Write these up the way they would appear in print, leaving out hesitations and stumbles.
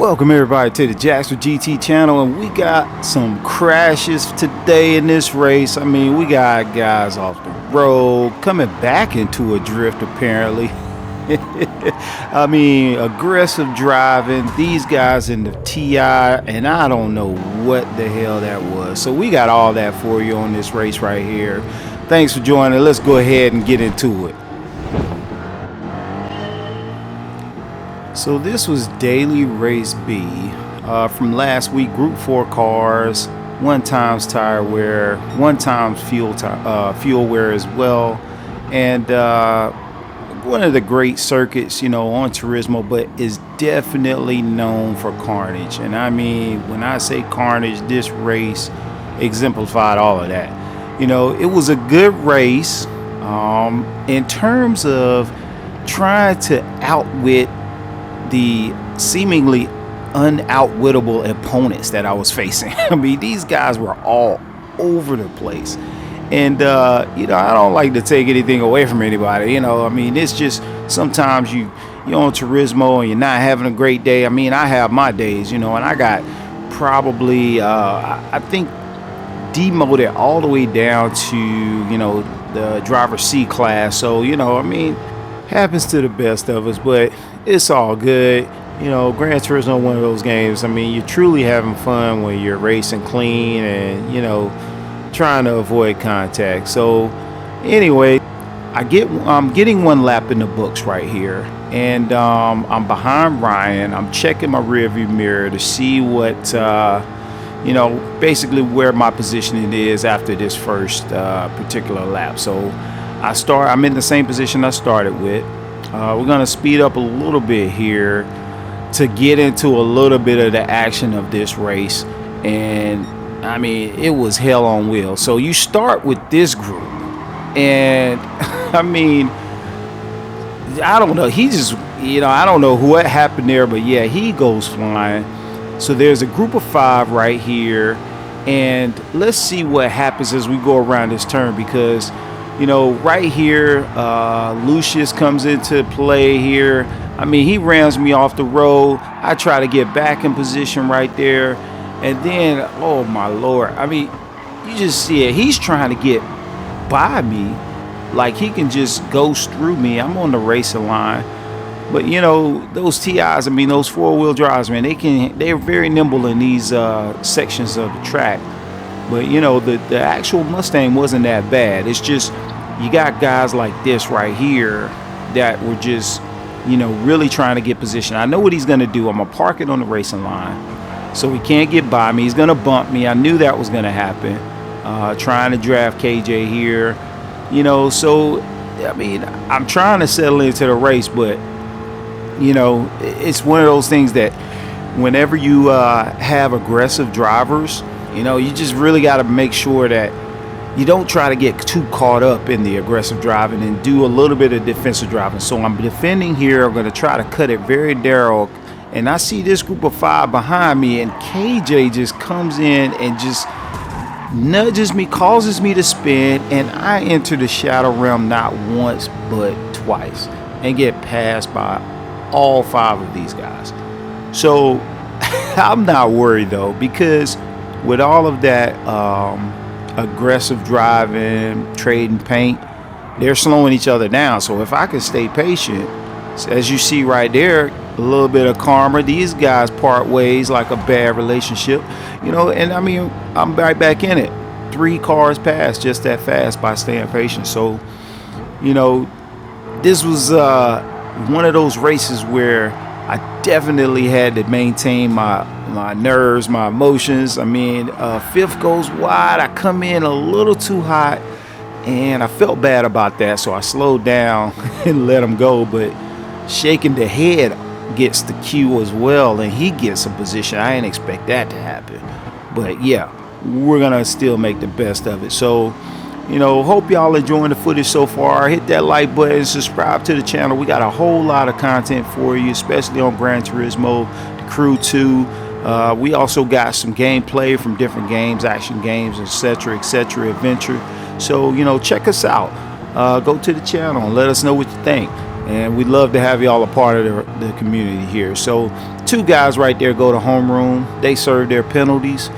Welcome everybody to the Jackson GT channel, and we got some crashes today in this race. I mean, we got guys off the road coming back into a drift apparently. I mean, aggressive driving, these guys in the TI, and I don't know what the hell that was. So we got all that for you on this race right here. Thanks for joining. Let's go ahead and get into it. So this was daily race B from last week. Group 4 cars, 1 times tire wear, 1 times fuel wear as well, and one of the great circuits, you know, on Turismo, but is definitely known for carnage. And I mean, when I say carnage, this race exemplified all of that. You know, it was a good race in terms of trying to outwit the seemingly unoutwittable opponents that I was facing. I mean, these guys were all over the place. And, you know, I don't like to take anything away from anybody. You know, I mean, it's just sometimes you're on Turismo and you're not having a great day. I mean, I have my days, you know, and I got probably, I think, demoted all the way down to, you know, the driver C class. So, you know, I mean, happens to the best of us, but it's all good. You know, Gran Turismo, one of those games, I mean, you're truly having fun when you're racing clean and, you know, trying to avoid contact. So anyway, I'm getting 1 lap in the books right here, and I'm behind Ryan. I'm checking my rearview mirror to see what you know, basically where my positioning is after this first particular lap. So I'm in the same position I started with. We're gonna speed up a little bit here to get into a little bit of the action of this race. And I mean, it was hell on wheels. So you start with this group, and I mean, I don't know, he just, you know, I don't know what happened there, but yeah, he goes flying. So there's a group of 5 right here, and let's see what happens as we go around this turn, because, you know, right here, Lucius comes into play here. I mean, he rams me off the road. I try to get back in position right there. And then, oh my Lord, I mean, you just see it. He's trying to get by me. Like, he can just ghost through me. I'm on the racing line. But, you know, those TIs, I mean, those 4-wheel drives, man, they're very nimble in these sections of the track. But, you know, the actual Mustang wasn't that bad. It's just you got guys like this right here that were just, you know, really trying to get position. I know what he's going to do. I'm going to park it on the racing line so he can't get by me. He's going to bump me. I knew that was going to happen. Trying to draft KJ here. You know, so, I mean, I'm trying to settle into the race, but, you know, it's one of those things that whenever you have aggressive drivers, you know, you just really got to make sure that you don't try to get too caught up in the aggressive driving and do a little bit of defensive driving. So I'm defending here. I'm going to try to cut it very narrow. And I see this group of 5 behind me, and KJ just comes in and just nudges me, causes me to spin, and I enter the shadow realm not once but twice and get passed by all 5 of these guys. So I'm not worried though, because with all of that aggressive driving, trading paint, they're slowing each other down. So if I can stay patient, as you see right there, a little bit of karma. These guys part ways like a bad relationship, you know, and I mean, I'm right back in it. 3 cars passed just that fast by staying patient. So, you know, this was one of those races where I definitely had to maintain my nerves, my emotions. I mean, 5th goes wide. I come in a little too hot, and I felt bad about that. So I slowed down and let him go. But shaking the head gets the cue as well, and he gets a position. I didn't expect that to happen. But yeah, we're going to still make the best of it. So, you know, hope y'all enjoying the footage so far. Hit that like button, subscribe to the channel. We got a whole lot of content for you, especially on Gran Turismo, the Crew 2. We also got some gameplay from different games, action games, etc., adventure. So, you know, check us out. Go to the channel and let us know what you think. and we'd love to have y'all a part of the community here. So 2 guys right there go to homeroom. They serve their penalties.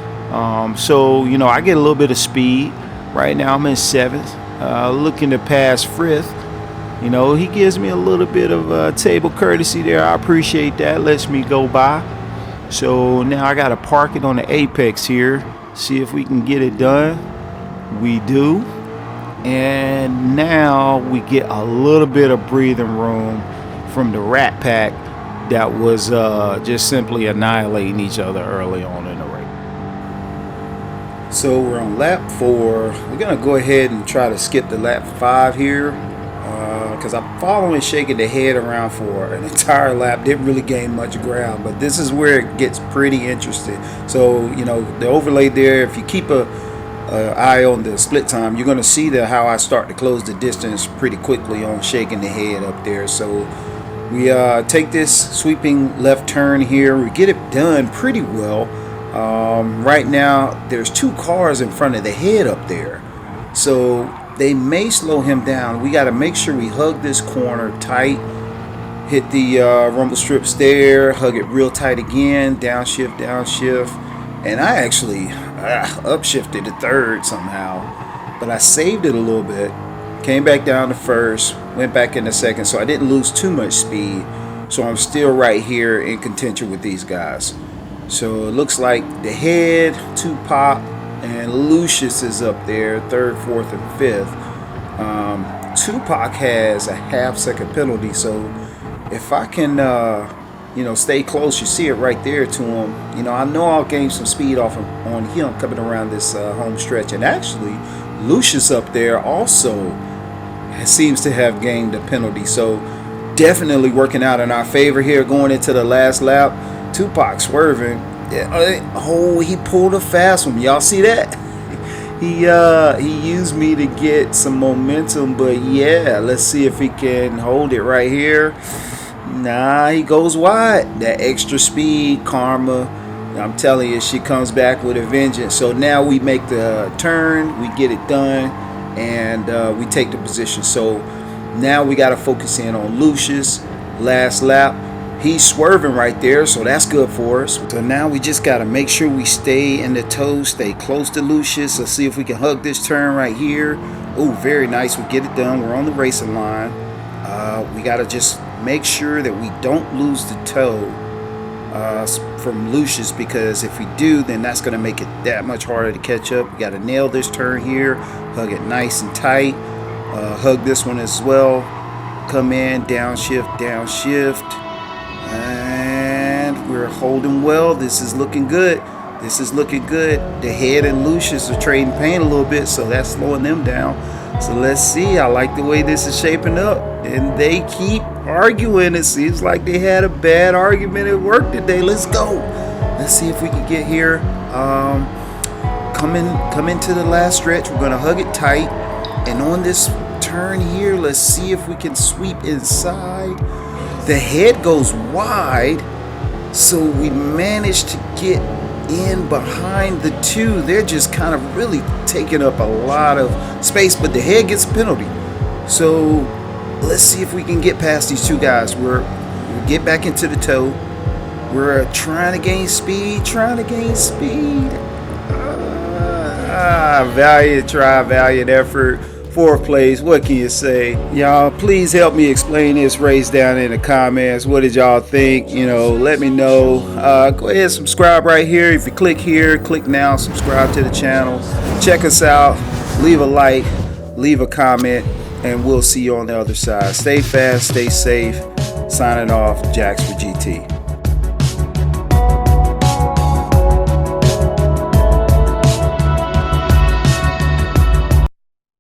So you know, I get a little bit of speed. Right now I'm in 7th, looking to pass Frith. You know, he gives me a little bit of table courtesy there. I appreciate that. Lets me go by. So now I got to park it on the apex here. See if we can get it done. We do. And now we get a little bit of breathing room from the Rat Pack that was just simply annihilating each other early on in the race. So we're on lap 4. We're going to go ahead and try to skip the lap 5 here, because I'm following shaking the head around for an entire lap. Didn't really gain much ground, but this is where it gets pretty interesting. So you know, the overlay there, if you keep a eye on the split time, you're going to see how I start to close the distance pretty quickly on shaking the head up there. So we take this sweeping left turn here. We get it done pretty well. Right now there's 2 cars in front of the head up there, so they may slow him down. We got to make sure we hug this corner tight, hit the rumble strips there, hug it real tight again, downshift, and I actually upshifted to 3rd somehow, but I saved it a little bit, came back down to 1st, went back into 2nd, so I didn't lose too much speed. So I'm still right here in contention with these guys. So it looks like the head, Tupac, and Lucius is up there, 3rd, 4th, and 5th. Tupac has a half-second penalty, so if I can, you know, stay close, you see it right there to him. You know, I know I'll gain some speed off on him coming around this home stretch. And actually, Lucius up there also seems to have gained a penalty, so definitely working out in our favor here going into the last lap. Tupac swerving. Oh, he pulled a fast one. Y'all see that? He used me to get some momentum, but yeah, let's see if he can hold it right here. Nah, he goes wide. That extra speed, karma, I'm telling you, she comes back with a vengeance. So now we make the turn, we get it done, and we take the position. So now we got to focus in on Lucius. Last lap, he's swerving right there, so that's good for us. So now we just got to make sure we stay in the toe, stay close to Lucius. Let's see if we can hug this turn right here. Oh, very nice. We get it done. We're on the racing line. We got to just make sure that we don't lose the toe from Lucius, because if we do, then that's going to make it that much harder to catch up. We got to nail this turn here, hug it nice and tight, hug this one as well, come in, downshift, and we're holding well. This is looking good. This is looking good. The head and Lucius are trading pain a little bit, so that's slowing them down. So let's see. I like the way this is shaping up, and they keep arguing. It seems like they had a bad argument at work today. Let's go. Let's see if we can get here. Come into the last stretch. We're gonna hug it tight, and on this turn here, let's see if we can sweep inside. The head goes wide, so we managed to get in behind the 2. They're just kind of really taking up a lot of space, but the head gets a penalty. So let's see if we can get past these 2 guys. We get back into the toe. We're trying to gain speed, valiant try, valiant effort. 4th place. What can you say? Y'all, please help me explain this race down in the comments. What did y'all think? You know, let me know. Go ahead and subscribe right here. If you click here, click now, subscribe to the channel. Check us out. Leave a like, leave a comment, and we'll see you on the other side. Stay fast, stay safe. Signing off, Jax for GT.